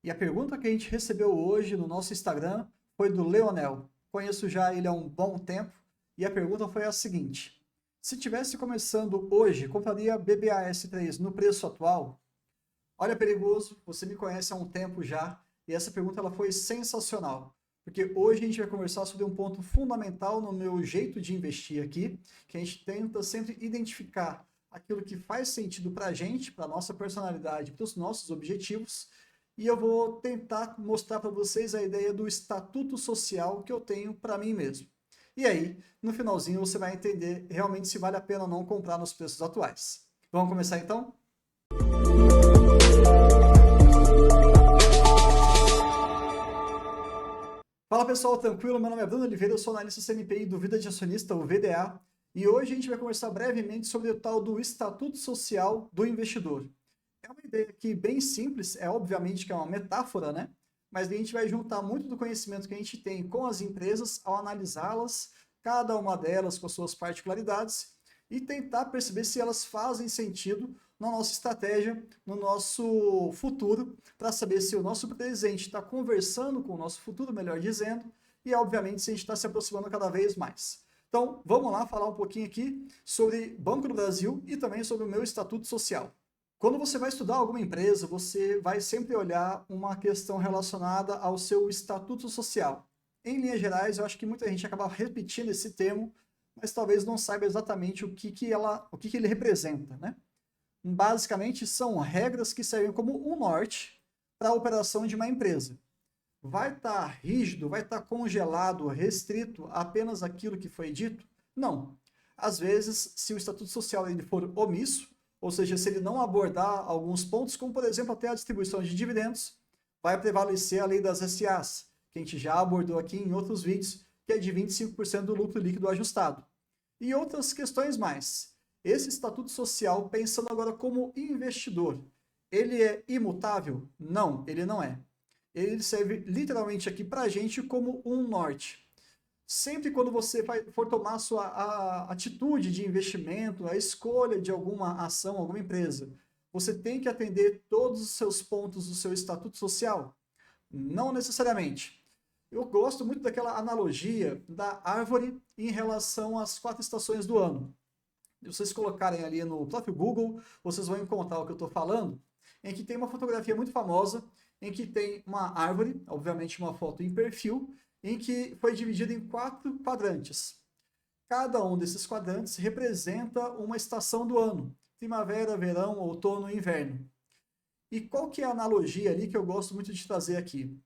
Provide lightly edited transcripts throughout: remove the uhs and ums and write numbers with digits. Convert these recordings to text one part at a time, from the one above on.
E a pergunta que a gente recebeu hoje no nosso Instagram foi do Leonel. Conheço já ele há um bom tempo e a pergunta foi a seguinte: se tivesse começando hoje, compraria BBAS3 no preço atual? Olha, perigoso, você me conhece há um tempo já e essa pergunta ela foi sensacional, porque hoje a gente vai conversar sobre um ponto fundamental no meu jeito de investir aqui, que a gente tenta sempre identificar aquilo que faz sentido para a gente, para a nossa personalidade, para os nossos objetivos, e eu vou tentar mostrar para vocês a ideia do estatuto social que eu tenho para mim mesmo. E aí, no finalzinho, você vai entender realmente se vale a pena ou não comprar nos preços atuais. Vamos começar então? Fala pessoal, tranquilo? Meu nome é Bruno Oliveira, eu sou analista CNPI do Vida de Acionista, o VDA, e hoje a gente vai conversar brevemente sobre o tal do Estatuto Social do Investidor. É uma ideia aqui bem simples, é obviamente que é uma metáfora, né? Mas a gente vai juntar muito do conhecimento que a gente tem com as empresas ao analisá-las, cada uma delas com as suas particularidades, e tentar perceber se elas fazem sentido na nossa estratégia, no nosso futuro, para saber se o nosso presente está conversando com o nosso futuro, melhor dizendo, e obviamente se a gente está se aproximando cada vez mais. Então, vamos lá falar um pouquinho aqui sobre Banco do Brasil e também sobre o meu estatuto social. Quando você vai estudar alguma empresa, você vai sempre olhar uma questão relacionada ao seu estatuto social. Em linhas gerais, eu acho que muita gente acaba repetindo esse termo, mas talvez não saiba exatamente o que ele representa, né? Basicamente, são regras que servem como um norte para a operação de uma empresa. Vai estar rígido, vai estar congelado, restrito a apenas aquilo que foi dito? Não. Às vezes, se o estatuto social ele for omisso, ou seja, se ele não abordar alguns pontos, como por exemplo até a distribuição de dividendos, vai prevalecer a lei das SAs, que a gente já abordou aqui em outros vídeos, que é de 25% do lucro líquido ajustado. E outras questões mais. Esse estatuto social, pensando agora como investidor, ele é imutável? Não, ele não é. Ele serve literalmente aqui para a gente como um norte. Sempre quando você for tomar a atitude de investimento, a escolha de alguma ação, alguma empresa, você tem que atender todos os seus pontos do seu estatuto social? Não necessariamente. Eu gosto muito daquela analogia da árvore em relação às 4 estações do ano. Se vocês colocarem ali no próprio Google, vocês vão encontrar o que eu estou falando, em que tem uma fotografia muito famosa, em que tem uma árvore, obviamente uma foto em perfil, em que foi dividida em 4 quadrantes. Cada um desses quadrantes representa uma estação do ano: primavera, verão, outono e inverno. E qual que é a analogia ali que eu gosto muito de trazer aqui?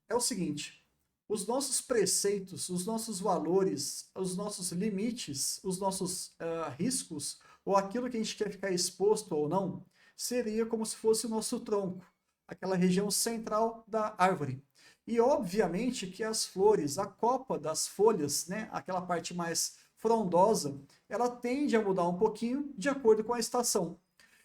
É o seguinte: os nossos preceitos, os nossos valores, os nossos limites, os nossos riscos, ou aquilo que a gente quer ficar exposto ou não, seria como se fosse o nosso tronco, aquela região central da árvore. E obviamente que as flores, a copa das folhas, né, aquela parte mais frondosa, ela tende a mudar um pouquinho de acordo com a estação.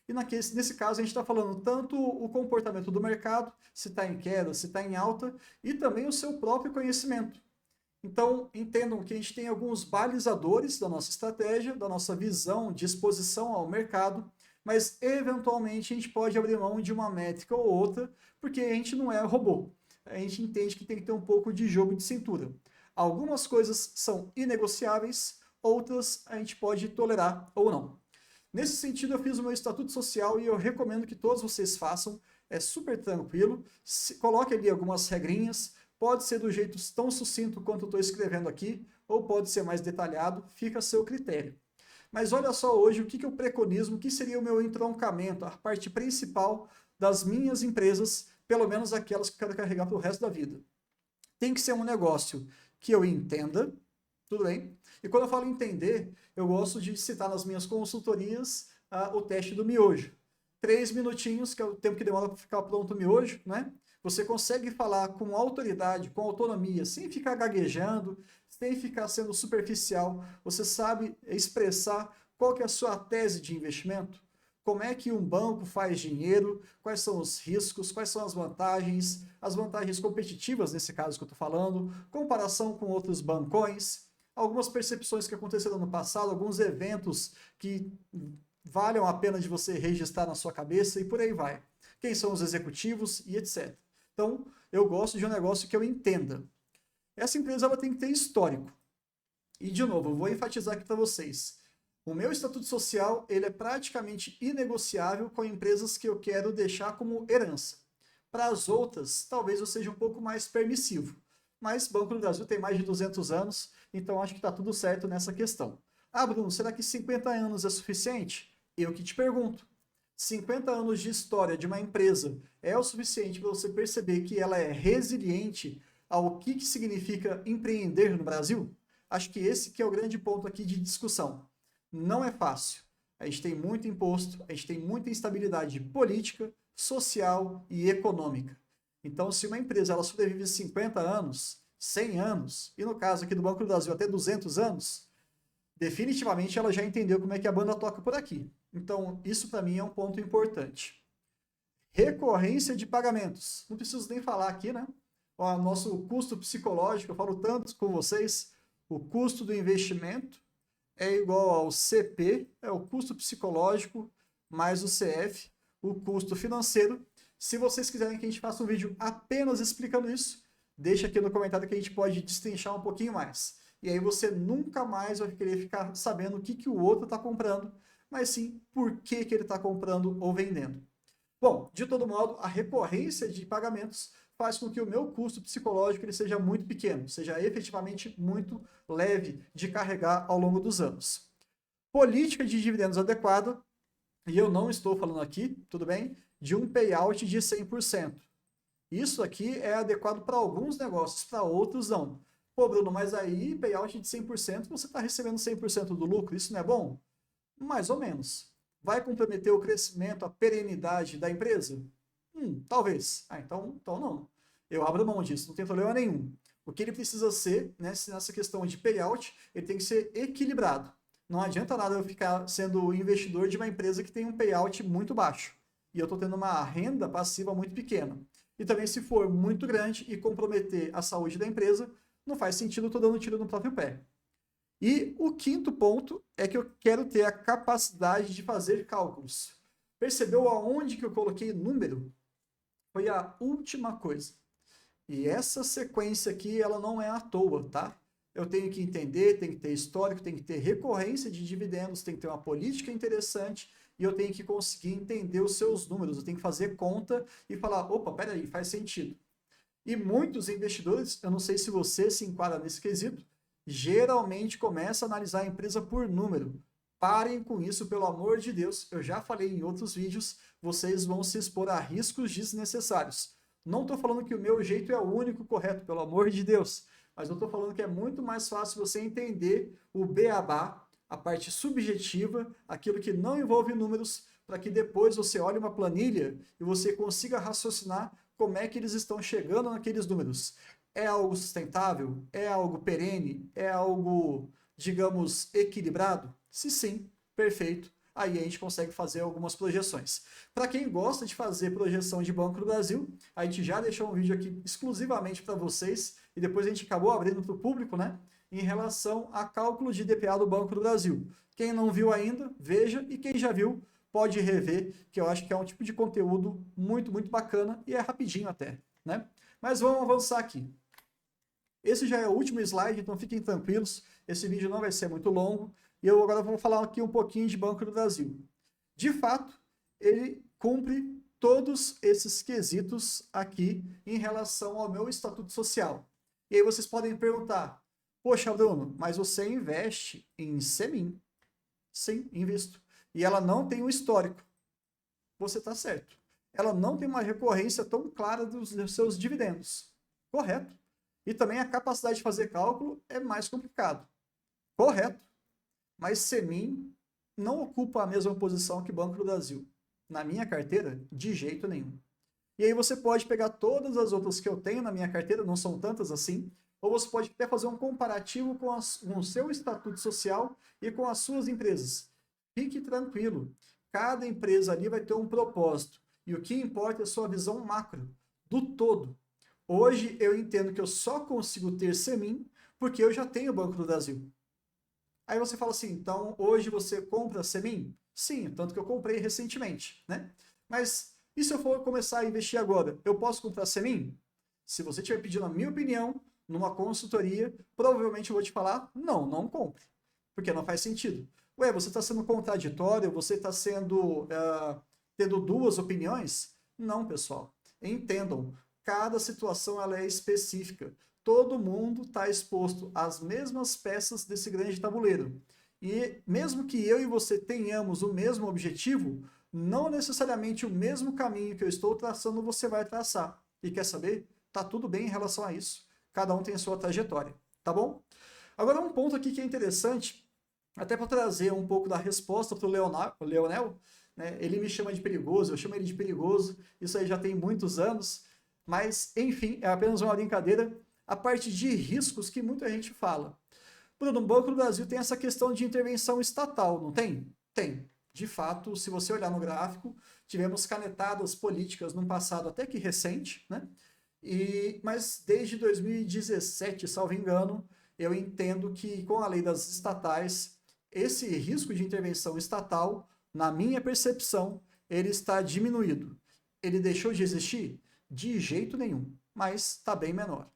E nesse caso a gente está falando tanto o comportamento do mercado, se está em queda, se está em alta, e também o seu próprio conhecimento. Então, entendam que a gente tem alguns balizadores da nossa estratégia, da nossa visão de exposição ao mercado, mas eventualmente a gente pode abrir mão de uma métrica ou outra, porque a gente não é robô. A gente entende que tem que ter um pouco de jogo de cintura. Algumas coisas são inegociáveis, outras a gente pode tolerar ou não. Nesse sentido, eu fiz o meu estatuto social e eu recomendo que todos vocês façam. É super tranquilo. Coloque ali algumas regrinhas. Pode ser do jeito tão sucinto quanto eu estou escrevendo aqui, ou pode ser mais detalhado, fica a seu critério. Mas olha só hoje o que eu preconizo, o que seria o meu entroncamento, a parte principal das minhas empresas, pelo menos aquelas que eu quero carregar para o resto da vida. Tem que ser um negócio que eu entenda, tudo bem? E quando eu falo entender, eu gosto de citar nas minhas consultorias o teste do miojo. 3 minutinhos, que é o tempo que demora para ficar pronto o miojo, né? Você consegue falar com autoridade, com autonomia, sem ficar gaguejando, sem ficar sendo superficial. Você sabe expressar qual que é a sua tese de investimento? Como é que um banco faz dinheiro, quais são os riscos, quais são as vantagens competitivas nesse caso que eu estou falando, comparação com outros bancões, algumas percepções que aconteceram no passado, alguns eventos que valham a pena de você registrar na sua cabeça e por aí vai. Quem são os executivos e etc. Então, eu gosto de um negócio que eu entenda. Essa empresa ela tem que ter histórico. E, de novo, eu vou enfatizar aqui para vocês. O meu estatuto social ele é praticamente inegociável com empresas que eu quero deixar como herança. Para as outras, talvez eu seja um pouco mais permissivo. Mas Banco do Brasil tem mais de 200 anos, então acho que está tudo certo nessa questão. Ah, Bruno, será que 50 anos é suficiente? Eu que te pergunto. 50 anos de história de uma empresa é o suficiente para você perceber que ela é resiliente ao que significa empreender no Brasil? Acho que esse que é o grande ponto aqui de discussão. Não é fácil. A gente tem muito imposto, a gente tem muita instabilidade política, social e econômica. Então, se uma empresa ela sobrevive 50 anos, 100 anos, e no caso aqui do Banco do Brasil até 200 anos, definitivamente ela já entendeu como é que a banda toca por aqui. Então, isso para mim é um ponto importante. Recorrência de pagamentos. Não preciso nem falar aqui, né? O nosso custo psicológico, eu falo tanto com vocês, o custo do investimento é igual ao CP, é o custo psicológico, mais o CF, o custo financeiro. Se vocês quiserem que a gente faça um vídeo apenas explicando isso, deixa aqui no comentário que a gente pode destrinchar um pouquinho mais. E aí você nunca mais vai querer ficar sabendo o que o outro está comprando, mas sim por que ele está comprando ou vendendo. Bom, de todo modo, a recorrência de pagamentos faz com que o meu custo psicológico ele seja muito pequeno, seja efetivamente muito leve de carregar ao longo dos anos. Política de dividendos adequada, e eu não estou falando aqui, tudo bem, de um payout de 100%. Isso aqui é adequado para alguns negócios, para outros não. Pô, Bruno, mas aí payout de 100%, você está recebendo 100% do lucro, isso não é bom? Mais ou menos. Vai comprometer o crescimento, a perenidade da empresa? Talvez. Então não. Eu abro mão disso, não tem problema nenhum. O que ele precisa ser, né, nessa questão de payout, ele tem que ser equilibrado. Não adianta nada eu ficar sendo investidor de uma empresa que tem um payout muito baixo. E eu estou tendo uma renda passiva muito pequena. E também se for muito grande e comprometer a saúde da empresa, não faz sentido eu estar dando tiro no próprio pé. E o quinto ponto é que eu quero ter a capacidade de fazer cálculos. Percebeu aonde que eu coloquei número? Foi a última coisa. E essa sequência aqui, ela não é à toa, tá? Eu tenho que entender, tem que ter histórico, tem que ter recorrência de dividendos, tem que ter uma política interessante e eu tenho que conseguir entender os seus números. Eu tenho que fazer conta e falar, opa, peraí, faz sentido. E muitos investidores, eu não sei se você se enquadra nesse quesito, geralmente começa a analisar a empresa por número. Parem com isso, pelo amor de Deus. Eu já falei em outros vídeos, vocês vão se expor a riscos desnecessários. Não estou falando que o meu jeito é o único correto, pelo amor de Deus. Mas eu estou falando que é muito mais fácil você entender o beabá, a parte subjetiva, aquilo que não envolve números, para que depois você olhe uma planilha e você consiga raciocinar como é que eles estão chegando naqueles números. É algo sustentável? É algo perene? É algo, digamos, equilibrado? Se sim, perfeito. Aí a gente consegue fazer algumas projeções. Para quem gosta de fazer projeção de Banco do Brasil, a gente já deixou um vídeo aqui exclusivamente para vocês e depois a gente acabou abrindo para o público, né? Em relação a cálculo de DPA do Banco do Brasil. Quem não viu ainda, veja, e quem já viu, pode rever, que eu acho que é um tipo de conteúdo muito, muito bacana e é rapidinho até, né? Mas vamos avançar aqui. Esse já é o último slide, então fiquem tranquilos, esse vídeo não vai ser muito longo, e eu agora vou falar aqui um pouquinho de Banco do Brasil. De fato, ele cumpre todos esses quesitos aqui em relação ao meu estatuto social. E aí vocês podem perguntar, poxa, Bruno, mas você investe em Semin? Sim, invisto. E ela não tem um histórico. Você está certo. Ela não tem uma recorrência tão clara dos seus dividendos. Correto. E também a capacidade de fazer cálculo é mais complicado. Correto. Mas Semin não ocupa a mesma posição que Banco do Brasil. Na minha carteira, de jeito nenhum. E aí você pode pegar todas as outras que eu tenho na minha carteira, não são tantas assim, ou você pode até fazer um comparativo com o seu estatuto social e com as suas empresas. Fique tranquilo. Cada empresa ali vai ter um propósito. E o que importa é a sua visão macro, do todo. Hoje eu entendo que eu só consigo ter Semin porque eu já tenho o Banco do Brasil. Aí você fala assim, então hoje você compra Semin? Sim, tanto que eu comprei recentemente, né? Mas E se eu for começar a investir agora, eu posso comprar Semin? Se você estiver pedindo a minha opinião numa consultoria, provavelmente eu vou te falar, não, não compre, porque não faz sentido. Ué, você está sendo contraditório, você está tendo duas opiniões? Não, pessoal. Entendam, cada situação ela é específica. Todo mundo está exposto às mesmas peças desse grande tabuleiro. E mesmo que eu e você tenhamos o mesmo objetivo, não necessariamente o mesmo caminho que eu estou traçando você vai traçar. E quer saber? Tá tudo bem em relação a isso. Cada um tem a sua trajetória, tá bom? Agora um ponto aqui que é interessante, até para trazer um pouco da resposta para o Leonel, né? Ele me chama de perigoso, eu chamo ele de perigoso, isso aí já tem muitos anos, mas enfim, é apenas uma brincadeira, a parte de riscos que muita gente fala. Bruno, o Banco do Brasil tem essa questão de intervenção estatal, não tem? Tem. De fato, se você olhar no gráfico, tivemos canetadas políticas num passado até que recente, né? Mas desde 2017, salvo engano, eu entendo que com a lei das estatais, esse risco de intervenção estatal, na minha percepção, ele está diminuído. Ele deixou de existir? De jeito nenhum, mas está bem menor.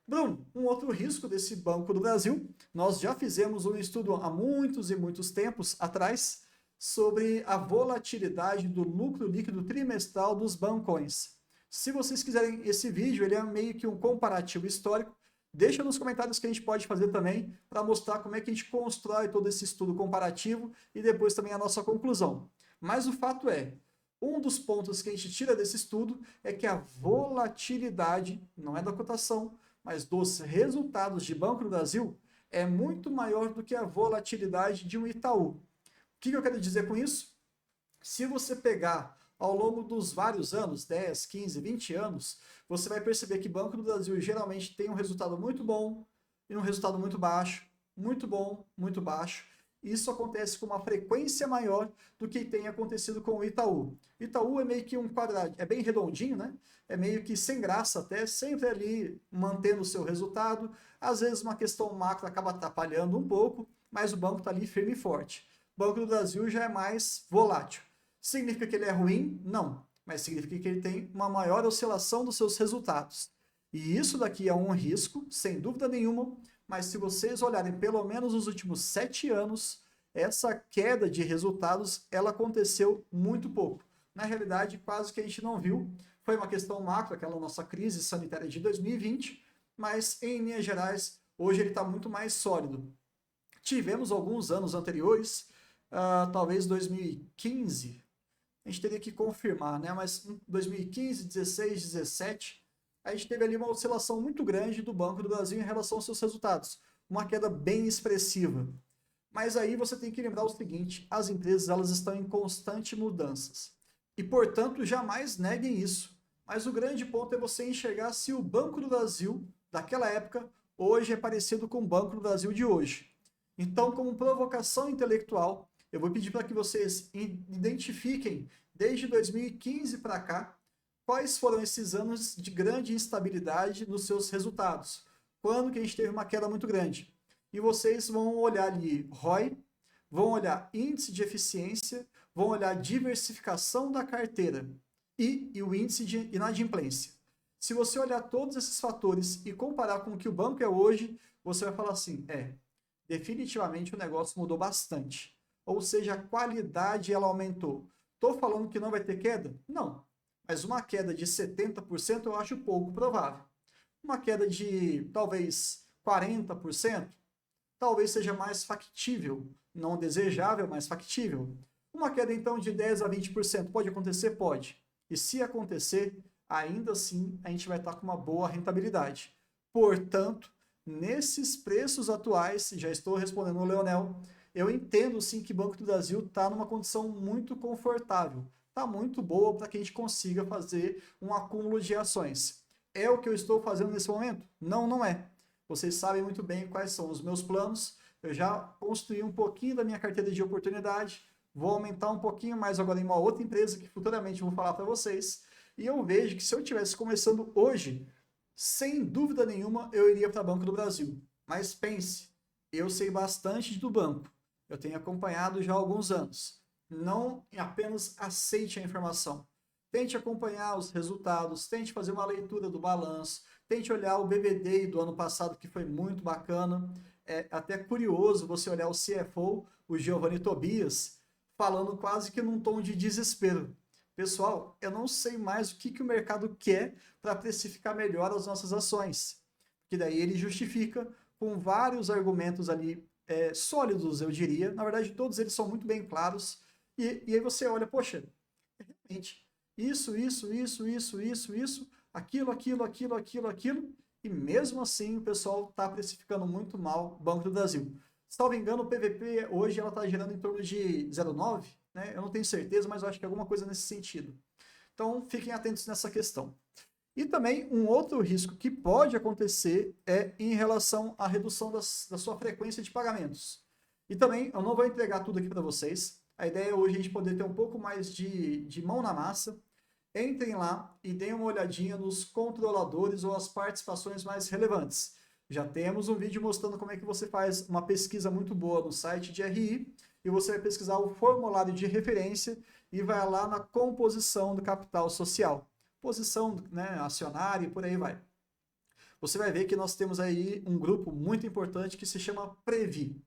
Bruno, um outro risco desse Banco do Brasil, nós já fizemos um estudo há muitos e muitos tempos atrás sobre a volatilidade do lucro líquido trimestral dos bancões. Se vocês quiserem esse vídeo, ele é meio que um comparativo histórico. Deixa nos comentários que a gente pode fazer também para mostrar como é que a gente constrói todo esse estudo comparativo e depois também a nossa conclusão. Mas o fato é, um dos pontos que a gente tira desse estudo é que a volatilidade, não é da cotação, mas dos resultados de Banco do Brasil, é muito maior do que a volatilidade de um Itaú. O que eu quero dizer com isso? Se você pegar ao longo dos vários anos, 10, 15, 20 anos, você vai perceber que Banco do Brasil geralmente tem um resultado muito bom e um resultado muito baixo, muito bom, muito baixo. Isso acontece com uma frequência maior do que tem acontecido com o Itaú. Itaú é meio que um quadrado, é bem redondinho, né? É meio que sem graça até, sempre ali mantendo o seu resultado. Às vezes uma questão macro acaba atrapalhando um pouco, mas o banco está ali firme e forte. O Banco do Brasil já é mais volátil. Significa que ele é ruim? Não. Mas significa que ele tem uma maior oscilação dos seus resultados. E isso daqui é um risco, sem dúvida nenhuma, mas se vocês olharem pelo menos os últimos 7 anos, essa queda de resultados, ela aconteceu muito pouco. Na realidade, quase que a gente não viu. Foi uma questão macro, aquela nossa crise sanitária de 2020, mas em linhas gerais, hoje ele está muito mais sólido. Tivemos alguns anos anteriores, talvez 2015, a gente teria que confirmar, né? Mas em 2015, 16, 17, a gente teve ali uma oscilação muito grande do Banco do Brasil em relação aos seus resultados. Uma queda bem expressiva. Mas aí você tem que lembrar o seguinte, as empresas elas estão em constante mudanças. E, portanto, jamais neguem isso. Mas o grande ponto é você enxergar se o Banco do Brasil, daquela época, hoje é parecido com o Banco do Brasil de hoje. Então, como provocação intelectual, eu vou pedir para que vocês identifiquem, desde 2015 para cá, quais foram esses anos de grande instabilidade nos seus resultados. Quando que a gente teve uma queda muito grande. E vocês vão olhar ali ROI, vão olhar índice de eficiência, vão olhar diversificação da carteira e o índice de inadimplência. Se você olhar todos esses fatores e comparar com o que o banco é hoje, você vai falar assim, definitivamente o negócio mudou bastante. Ou seja, a qualidade ela aumentou. Estou falando que não vai ter queda? Não. Mas uma queda de 70% eu acho pouco provável. Uma queda de talvez 40%, talvez seja mais factível. Não desejável, mas factível. Uma queda então de 10 a 20% pode acontecer? Pode. E se acontecer, ainda assim a gente vai estar com uma boa rentabilidade. Portanto, nesses preços atuais, já estou respondendo o Leonel, eu entendo sim que o Banco do Brasil está numa condição muito confortável, está muito boa para que a gente consiga fazer um acúmulo de ações. É o que eu estou fazendo nesse momento? Não, não é. Vocês sabem muito bem quais são os meus planos, eu já construí um pouquinho da minha carteira de oportunidade, vou aumentar um pouquinho mais agora em uma outra empresa que futuramente eu vou falar para vocês, e eu vejo que se eu estivesse começando hoje, sem dúvida nenhuma eu iria para o Banco do Brasil. Mas pense, eu sei bastante do banco. Eu tenho acompanhado já há alguns anos. Não apenas aceite a informação. tente acompanhar os resultados, tente fazer uma leitura do balanço, tente olhar o BBD do ano passado, que foi muito bacana. É até curioso você olhar o CFO, o Giovanni Tobias, falando quase que num tom de desespero. Pessoal, eu não sei mais o que o mercado quer para precificar melhor as nossas ações. Que daí ele justifica com vários argumentos ali sólidos, eu diria. Na verdade, todos eles são muito bem claros. E aí você olha, poxa, realmente, isso, aquilo, e mesmo assim o pessoal está precificando muito mal o Banco do Brasil. Se não me engano, o PVP hoje ela está gerando em torno de 0,9, né? Eu não tenho certeza, mas eu acho que é alguma coisa nesse sentido. Então, fiquem atentos nessa questão. E também um outro risco que pode acontecer é em relação à redução da sua frequência de pagamentos. E também, eu não vou entregar tudo aqui para vocês. A ideia é hoje a gente poder ter um pouco mais de mão na massa. Entrem lá e deem uma olhadinha nos controladores ou as participações mais relevantes. Já temos um vídeo mostrando como é que você faz uma pesquisa muito boa no site de RI e você vai pesquisar o formulário de referência e vai lá na composição do capital social. Posição, né, acionária e por aí vai. Você vai ver que nós temos aí um grupo muito importante que se chama Previ.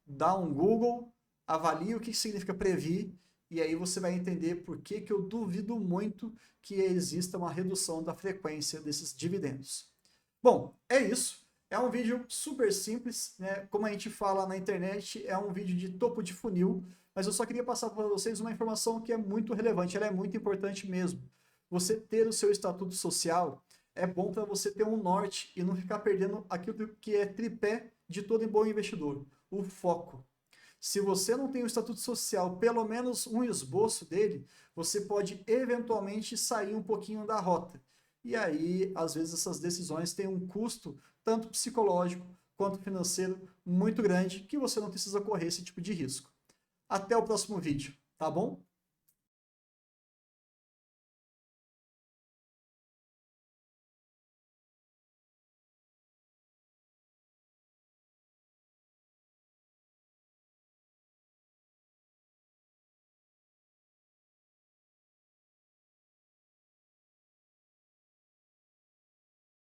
Dá um Google, avalie o que significa Previ e aí você vai entender por que eu duvido muito que exista uma redução da frequência desses dividendos. Bom, é isso. É um vídeo super simples, né? Como a gente fala na internet, é um vídeo de topo de funil, mas eu só queria passar para vocês uma informação que é muito relevante, ela é muito importante mesmo. Você ter o seu estatuto social é bom para você ter um norte e não ficar perdendo aquilo que é tripé de todo bom investidor, o foco. Se você não tem o estatuto social, pelo menos um esboço dele, você pode eventualmente sair um pouquinho da rota. E aí, às vezes, essas decisões têm um custo, tanto psicológico quanto financeiro, muito grande, que você não precisa correr esse tipo de risco. Até o próximo vídeo, tá bom?